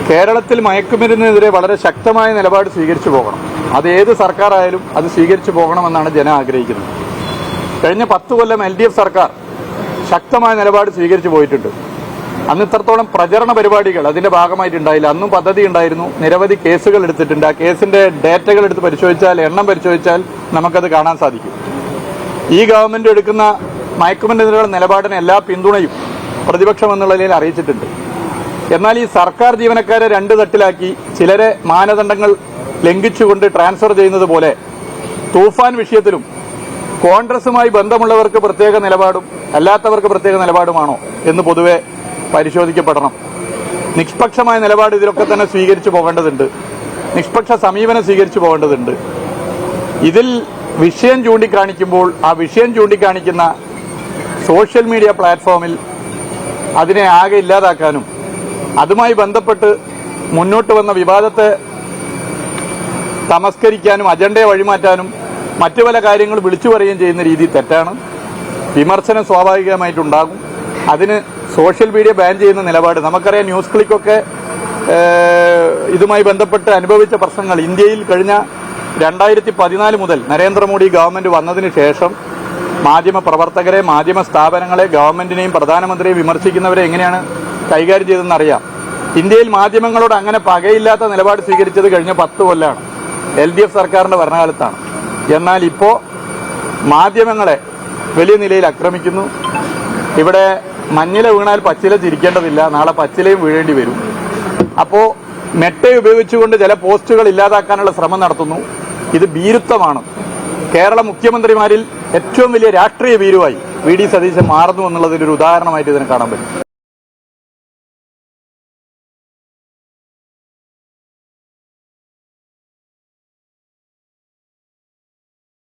കേരളത്തിൽ മയക്കുമരുന്നിനെതിരെ വളരെ ശക്തമായ നിലപാട് സ്വീകരിച്ചു പോകണം. അത് ഏത് സർക്കാരായാലും അത് സ്വീകരിച്ചു പോകണമെന്നാണ് ജനം ആഗ്രഹിക്കുന്നത്. കഴിഞ്ഞ 10 കൊല്ലം LDF സർക്കാർ ശക്തമായ നിലപാട് സ്വീകരിച്ചു പോയിട്ടുണ്ട്. അന്ന് ഇത്രത്തോളം പ്രചരണ പരിപാടികൾ അതിന്റെ ഭാഗമായിട്ടുണ്ടായില്ല. അന്നും പദ്ധതി ഉണ്ടായിരുന്നു, നിരവധി കേസുകൾ എടുത്തിട്ടുണ്ട്. ആ കേസിന്റെ ഡേറ്റകൾ എടുത്ത് പരിശോധിച്ചാൽ, എണ്ണം പരിശോധിച്ചാൽ നമുക്കത് കാണാൻ സാധിക്കും. ഈ ഗവൺമെന്റ് എടുക്കുന്ന മയക്കുമരുന്നിനെതിരെയുള്ള നിലപാടിന് എല്ലാ പിന്തുണയും പ്രതിപക്ഷം എന്നുള്ള നിലയിൽ അറിയിച്ചിട്ടുണ്ട്. എന്നാൽ ഈ സർക്കാർ ജീവനക്കാരെ 2 തട്ടിലാക്കി ചിലരെ മാനദണ്ഡങ്ങൾ ലംഘിച്ചുകൊണ്ട് ട്രാൻസ്ഫർ ചെയ്യുന്നത് പോലെ തൂഫാൻ വിഷയത്തിലും കോൺഗ്രസുമായി ബന്ധമുള്ളവർക്ക് പ്രത്യേക നിലപാടും അല്ലാത്തവർക്ക് പ്രത്യേക നിലപാടുമാണോ എന്ന് പൊതുവെ പരിശോധിക്കപ്പെടണം. നിഷ്പക്ഷമായ നിലപാട് ഇതിലൊക്കെ തന്നെ സ്വീകരിച്ചു പോകേണ്ടതുണ്ട്. നിഷ്പക്ഷ സമീപനം സ്വീകരിച്ചു പോകേണ്ടതുണ്ട്. ഇതിൽ വിഷയം ചൂണ്ടിക്കാണിക്കുമ്പോൾ ആ വിഷയം ചൂണ്ടിക്കാണിക്കുന്ന സോഷ്യൽ മീഡിയ പ്ലാറ്റ്ഫോമിൽ അതിനെ ആകെ ഇല്ലാതാക്കാനും അതുമായി ബന്ധപ്പെട്ട് മുന്നോട്ട് വന്ന വിവാദത്തെ തമസ്കരിക്കാനും അജണ്ടയെ വഴിമാറ്റാനും മറ്റു പല കാര്യങ്ങൾ വിളിച്ചു പറയുകയും ചെയ്യുന്ന രീതി തെറ്റാണ്. വിമർശനം സ്വാഭാവികമായിട്ടുണ്ടാകും. അതിന് സോഷ്യൽ മീഡിയ ബാൻ ചെയ്യുന്ന നിലപാട് നമുക്കറിയാം. ന്യൂസ് ക്ലിക്കൊക്കെ ഇതുമായി ബന്ധപ്പെട്ട് അനുഭവിച്ച പ്രശ്നങ്ങൾ ഇന്ത്യയിൽ കഴിഞ്ഞ 2014 മുതൽ നരേന്ദ്രമോദി ഗവൺമെന്റ് വന്നതിന് ശേഷം മാധ്യമ പ്രവർത്തകരെ, മാധ്യമ സ്ഥാപനങ്ങളെ, ഗവൺമെന്റിനെയും പ്രധാനമന്ത്രിയെയും വിമർശിക്കുന്നവരെ എങ്ങനെയാണ് കൈകാര്യം ചെയ്തെന്നറിയാം. ഇന്ത്യയിൽ മാധ്യമങ്ങളോട് അങ്ങനെ പകയില്ലാത്ത നിലപാട് സ്വീകരിച്ചത് കഴിഞ്ഞ 10 കൊല്ലമാണ്, LDF സർക്കാരിന്റെ ഭരണകാലത്താണ്. എന്നാൽ ഇപ്പോൾ മാധ്യമങ്ങളെ വലിയ നിലയിൽ ആക്രമിക്കുന്നു. ഇവിടെ മഞ്ഞില വീണാൽ പച്ചില ചിരിക്കേണ്ടതില്ല, നാളെ പച്ചിലയും വീഴേണ്ടി വരും. അപ്പോൾ മെട്ട ഉപയോഗിച്ചുകൊണ്ട് ചില പോസ്റ്റുകൾ ഇല്ലാതാക്കാനുള്ള ശ്രമം നടത്തുന്നു. ഇത് ഭീരുത്വമാണ്. കേരള മുഖ്യമന്ത്രിമാരിൽ ഏറ്റവും വലിയ രാഷ്ട്രീയ ഭീരുവായി VD സതീശൻ മാറുന്നു എന്നുള്ളതിന്റെ ഒരു ഉദാഹരണമായിട്ട് ഇതിനെ കാണാൻ പറ്റും.